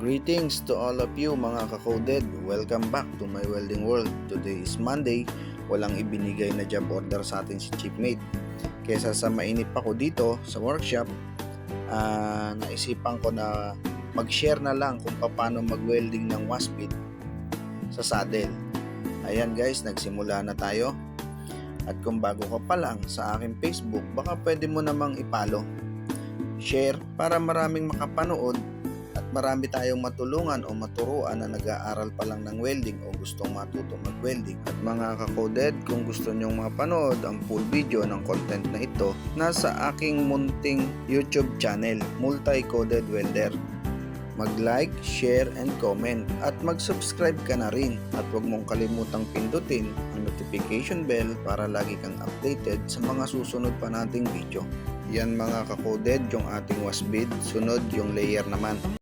Greetings to all of you mga ka-coded. Welcome back to my welding world. Today is Monday. Walang ibinigay na job order sa atin si Chiefmate. Kesa sa mainip ako dito sa workshop, naisipan ko na mag-share na lang kung paano mag-welding ng waspit sa saddle. Ayan guys, nagsimula na tayo. At kung bago ka pa lang sa aking Facebook, baka pwede mo namang i-follow, share para maraming makapanood at marami tayong matulungan o maturuan na nag-aaral pa lang ng welding o gustong matuto mag-welding. At mga ka-coded, kung gusto nyong mapanood ang full video ng content na ito, nasa aking munting YouTube channel, Multi-Coded Welder. Mag-like, share, and comment at mag-subscribe ka na rin. At huwag mong kalimutang pindutin ang notification bell para lagi kang updated sa mga susunod pa nating video. Yan mga ka-coded, yung ating waspit. Sunod yung layer naman.